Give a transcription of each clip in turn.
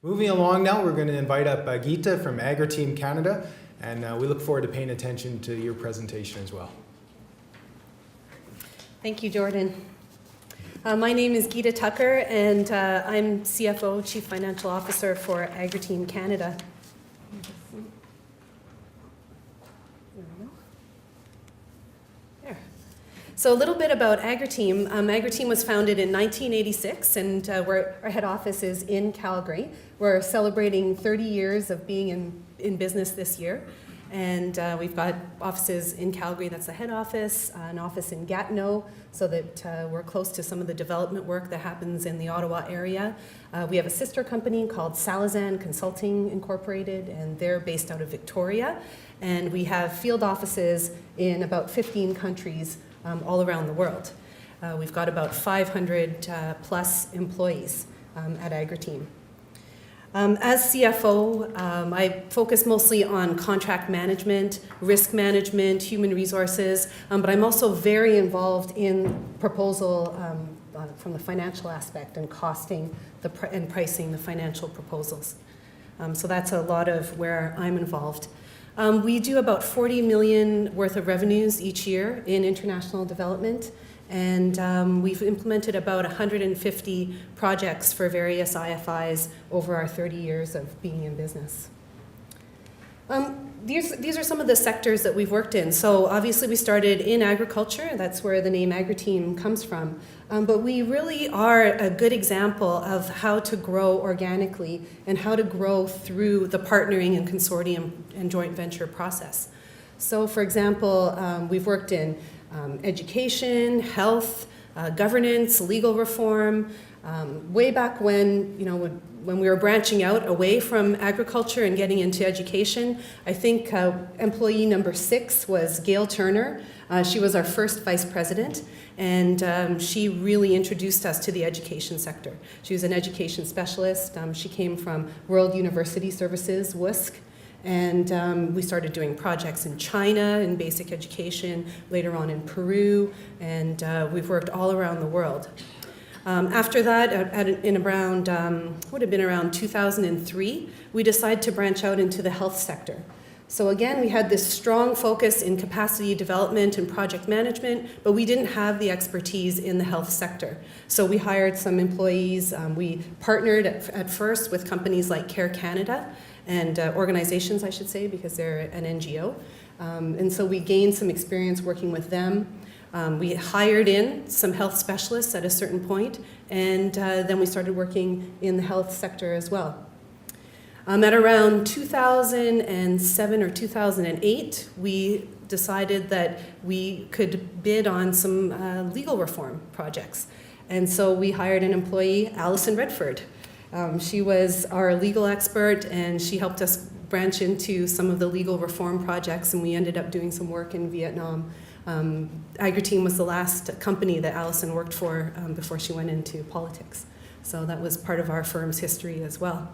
Moving along now, we're going to invite up Geeta from Agri-Team Canada, and we look forward to paying attention to your presentation as well. Thank you, Jordan. My name is Geeta Tucker, and I'm CFO, Chief Financial Officer for Agri-Team Canada. There. So a little bit about Agri-Team. Agri-Team was founded in 1986, and our head office is in Calgary. We're celebrating 30 years of being in business this year. And we've got offices in Calgary, that's the head office, an office in Gatineau, so that we're close to some of the development work that happens in the Ottawa area. We have a sister company called Salazan Consulting Incorporated, and they're based out of Victoria. And we have field offices in about 15 countries all around the world. We've got about 500 plus employees at Agri-Team. As CFO, I focus mostly on contract management, risk management, human resources, but I'm also very involved in proposal from the financial aspect and costing and pricing the financial proposals. So that's a lot of where I'm involved. We do about 40 million worth of revenues each year in international development. And we've implemented about 150 projects for various IFIs over our 30 years of being in business. These are some of the sectors that we've worked in. So obviously we started in agriculture, that's where the name Agri-Team comes from. But we really are a good example of how to grow organically and how to grow through the partnering and consortium and joint venture process. So for example, we've worked in education, health, governance, legal reform. Way back when, when we were branching out away from agriculture and getting into education, I think employee number 6 was Gail Turner. She was our first vice president, and she really introduced us to the education sector. She was an education specialist. She came from World University Services, WUSC. And we started doing projects in China in basic education, later on in Peru, and we've worked all around the world. After that, would have been around 2003, we decided to branch out into the health sector. So again, we had this strong focus in capacity development and project management, but we didn't have the expertise in the health sector. So we hired some employees. We partnered at first with companies like Care Canada, and organizations, I should say, because they're an NGO. And so we gained some experience working with them. We hired in some health specialists at a certain point, and then we started working in the health sector as well. At around 2007 or 2008, we decided that we could bid on some legal reform projects. And so we hired an employee, Alison Redford. She was our legal expert, and she helped us branch into some of the legal reform projects, and we ended up doing some work in Vietnam. Agri-Team was the last company that Alison worked for before she went into politics. So that was part of our firm's history as well.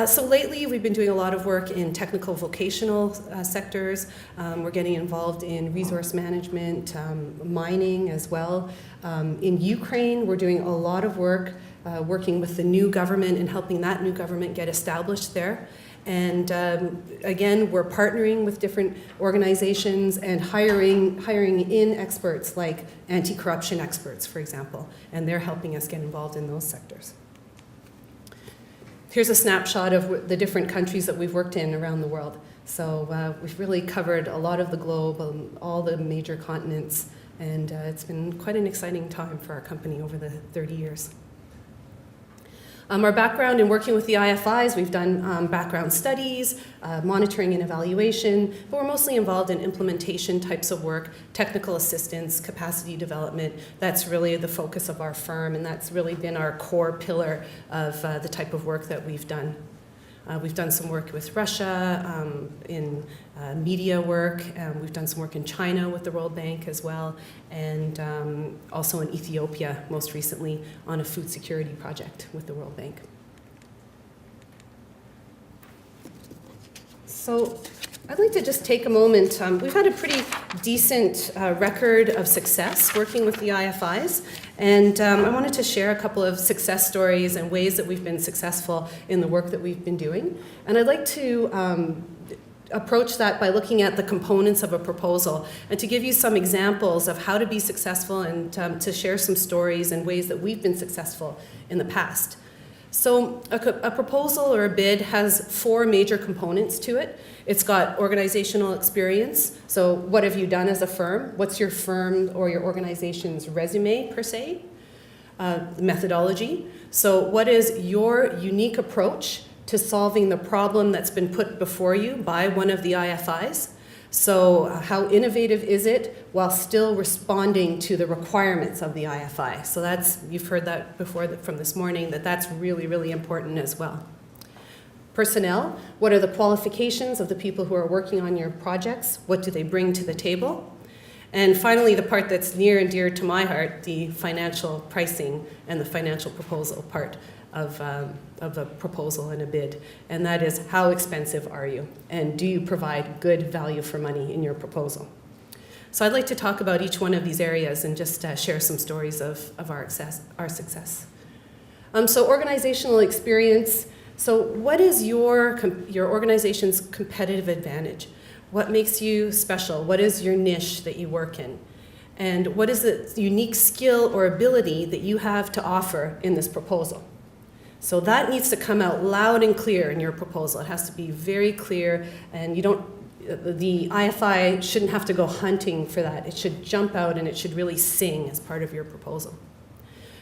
So lately, we've been doing a lot of work in technical vocational sectors. We're getting involved in resource management, mining as well. In Ukraine, we're doing a lot of work working with the new government and helping that new government get established there. And again, we're partnering with different organizations and hiring in experts like anti-corruption experts, for example, and they're helping us get involved in those sectors. Here's a snapshot of the different countries that we've worked in around the world. So we've really covered a lot of the globe, all the major continents, and it's been quite an exciting time for our company over the 30 years. Our background in working with the IFIs, we've done background studies, monitoring and evaluation, but we're mostly involved in implementation types of work, technical assistance, capacity development. That's really the focus of our firm, and that's really been our core pillar of the type of work that we've done. We've done some work with Russia in media work. We've done some work in China with the World Bank as well, and also in Ethiopia most recently on a food security project with the World Bank. So I'd like to just take a moment. We've had a pretty decent record of success working with the IFIs, and I wanted to share a couple of success stories and ways that we've been successful in the work that we've been doing. And I'd like to approach that by looking at the components of a proposal and to give you some examples of how to be successful and to share some stories and ways that we've been successful in the past. So a proposal or a bid has 4 major components to it. It's got organizational experience. So what have you done as a firm? What's your firm or your organization's resume per se? Methodology. So what is your unique approach to solving the problem that's been put before you by one of the IFIs? So how innovative is it while still responding to the requirements of the IFI? So that's, you've heard that before from this morning, that's really, really important as well. Personnel, what are the qualifications of the people who are working on your projects? What do they bring to the table? And finally, the part that's near and dear to my heart, the financial pricing and the financial proposal part of a proposal and a bid. And that is, how expensive are you? And do you provide good value for money in your proposal? So I'd like to talk about each one of these areas and just share some stories of our success. So organizational experience. So what is your organization's competitive advantage? What makes you special? What is your niche that you work in? And what is the unique skill or ability that you have to offer in this proposal? So that needs to come out loud and clear in your proposal. It has to be very clear, and the IFI shouldn't have to go hunting for that. It should jump out and it should really sing as part of your proposal.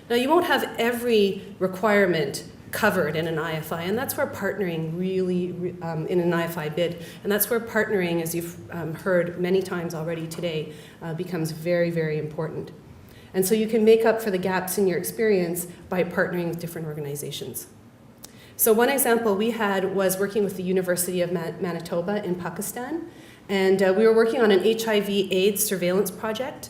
Now, you won't have every requirement covered in an IFI, and that's where partnering really, in an IFI bid, and that's where partnering, as you've heard many times already today, becomes very, very important. And so you can make up for the gaps in your experience by partnering with different organizations. So one example we had was working with the University of Manitoba in Pakistan, and we were working on an HIV/AIDS surveillance project.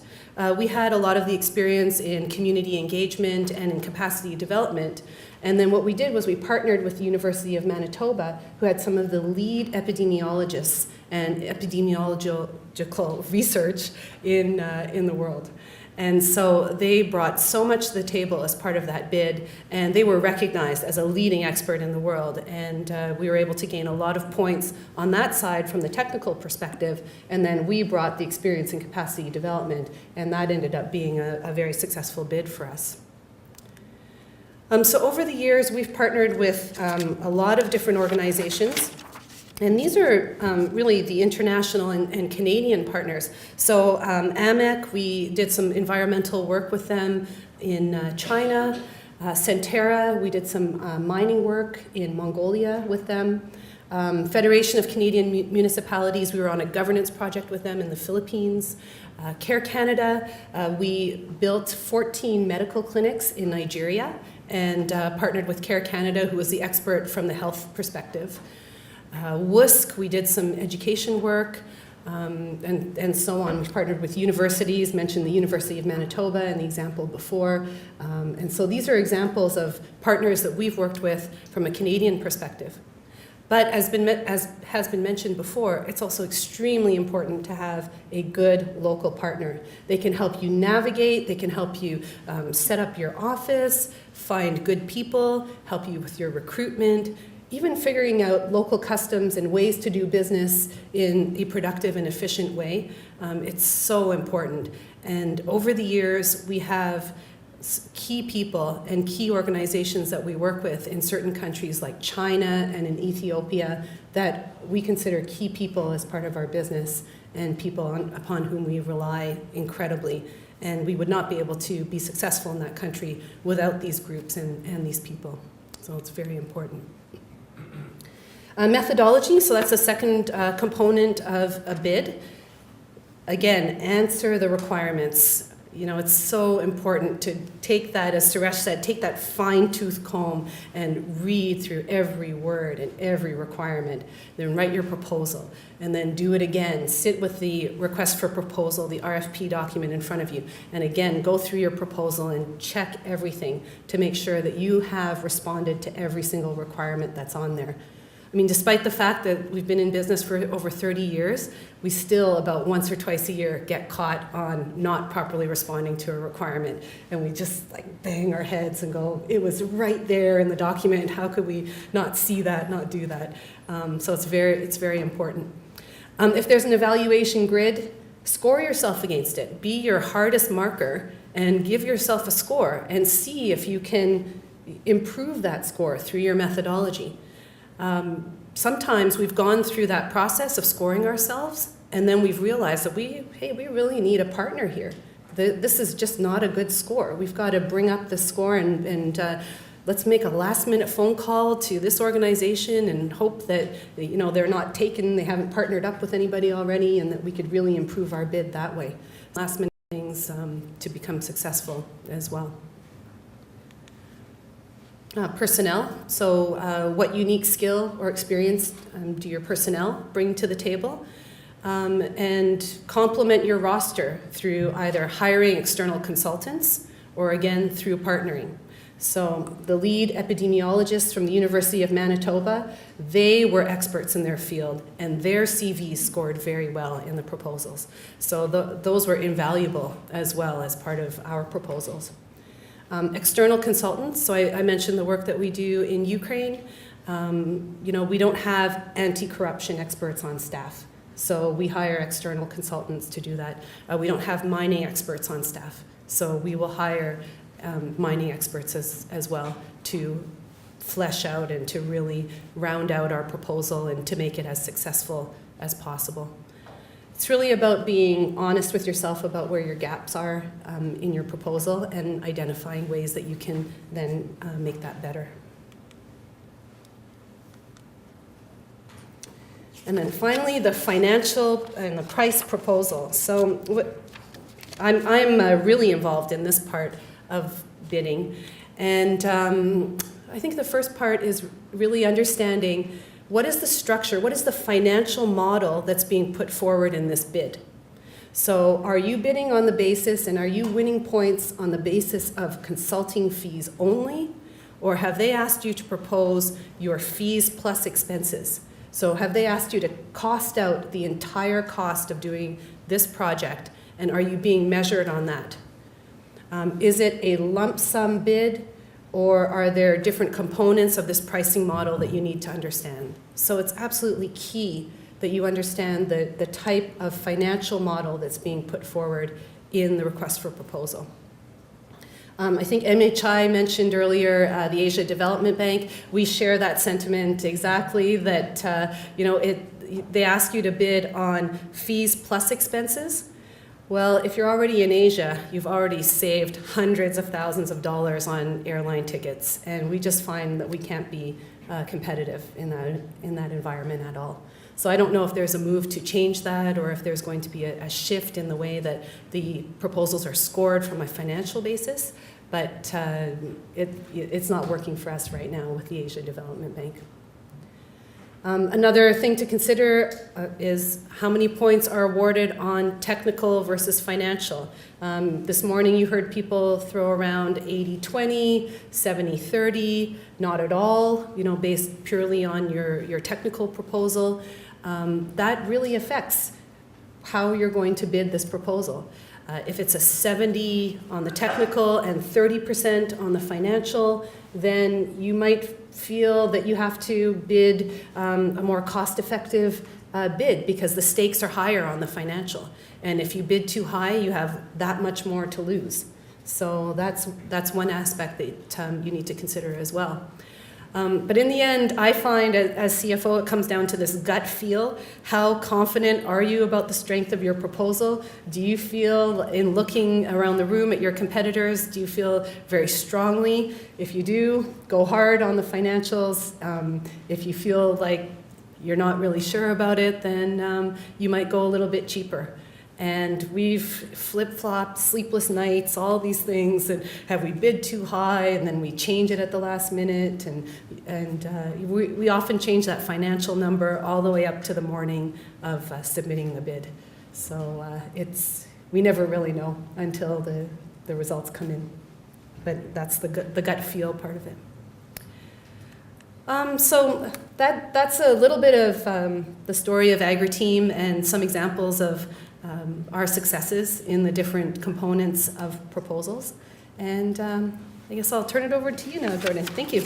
We had a lot of the experience in community engagement and in capacity development. And then what we did was we partnered with the University of Manitoba, who had some of the lead epidemiologists and epidemiological research in the world. And so they brought so much to the table as part of that bid, and they were recognized as a leading expert in the world. And we were able to gain a lot of points on that side from the technical perspective, and then we brought the experience in capacity development, and that ended up being a very successful bid for us. So over the years, we've partnered with a lot of different organizations. And these are really the international and Canadian partners. So AMEC, we did some environmental work with them in China. Centerra, we did some mining work in Mongolia with them. Federation of Canadian Municipalities, we were on a governance project with them in the Philippines. Care Canada, we built 14 medical clinics in Nigeria and partnered with Care Canada, who was the expert from the health perspective. WUSC, we did some education work, and so on. We've partnered with universities, mentioned the University of Manitoba in the example before. And so these are examples of partners that we've worked with from a Canadian perspective. But as has been mentioned before, it's also extremely important to have a good local partner. They can help you navigate, they can help you set up your office, find good people, help you with your recruitment, even figuring out local customs and ways to do business in a productive and efficient way. It's so important. And over the years, we have key people and key organizations that we work with in certain countries like China and in Ethiopia that we consider key people as part of our business and people upon whom we rely incredibly. And we would not be able to be successful in that country without these groups and these people. So it's very important. Methodology, so that's the second component of a bid. Again, answer the requirements. You know, it's so important to take that, as Suresh said, take that fine-tooth comb and read through every word and every requirement. Then write your proposal, and then do it again. Sit with the request for proposal, the RFP document in front of you, and again, go through your proposal and check everything to make sure that you have responded to every single requirement that's on there. I mean, despite the fact that we've been in business for over 30 years, we still about once or twice a year get caught on not properly responding to a requirement. And we just like bang our heads and go, it was right there in the document. How could we not see that, not do that? So it's very important. If there's an evaluation grid, score yourself against it. Be your hardest marker and give yourself a score and see if you can improve that score through your methodology. Sometimes we've gone through that process of scoring ourselves, and then we've realized that we really need a partner here. This is just not a good score. We've got to bring up the score and let's make a last-minute phone call to this organization and hope that they're not taken, they haven't partnered up with anybody already, and that we could really improve our bid that way. Last-minute things to become successful as well. Personnel, so what unique skill or experience do your personnel bring to the table? And complement your roster through either hiring external consultants or again through partnering. So the lead epidemiologists from the University of Manitoba, they were experts in their field and their CVs scored very well in the proposals. So those were invaluable as well as part of our proposals. External consultants, so I mentioned the work that we do in Ukraine. We don't have anti-corruption experts on staff, so we hire external consultants to do that. We don't have mining experts on staff, so we will hire mining experts as well to flesh out and to really round out our proposal and to make it as successful as possible. It's really about being honest with yourself about where your gaps are in your proposal and identifying ways that you can then make that better. And then finally, the financial and the price proposal. So I'm really involved in this part of bidding. And I think the first part is really understanding what is the structure, what is the financial model that's being put forward in this bid? So are you bidding on the basis and are you winning points on the basis of consulting fees only? Or have they asked you to propose your fees plus expenses? So have they asked you to cost out the entire cost of doing this project, and are you being measured on that? Is it a lump sum bid? Or are there different components of this pricing model that you need to understand? So it's absolutely key that you understand the type of financial model that's being put forward in the request for proposal. I think MHI mentioned earlier the Asia Development Bank. We share that sentiment exactly, that they ask you to bid on fees plus expenses. Well, if you're already in Asia, you've already saved hundreds of thousands of dollars on airline tickets, and we just find that we can't be competitive in that environment at all. So I don't know if there's a move to change that, or if there's going to be a shift in the way that the proposals are scored from a financial basis, but it's not working for us right now with the Asia Development Bank. Another thing to consider is how many points are awarded on technical versus financial. This morning you heard people throw around 80-20, 70-30, not at all, based purely on your technical proposal. That really affects how you're going to bid this proposal. If it's a 70 on the technical and 30% on the financial, then you might feel that you have to bid a more cost-effective bid because the stakes are higher on the financial. And if you bid too high, you have that much more to lose. So that's one aspect that you need to consider as well. But in the end, I find as CFO, it comes down to this gut feel. How confident are you about the strength of your proposal? Do you feel, in looking around the room at your competitors, do you feel very strongly? If you do, go hard on the financials. If you feel like you're not really sure about it, then you might go a little bit cheaper. And we've flip-flopped, sleepless nights, all these things, and have we bid too high, and then we change it at the last minute, and we often change that financial number all the way up to the morning of submitting the bid. So we never really know until the results come in, but that's the gut feel part of it. So that's a little bit of the story of AgriTeam and some examples of our successes in the different components of proposals. And I guess I'll turn it over to you now, Jordan. Thank you.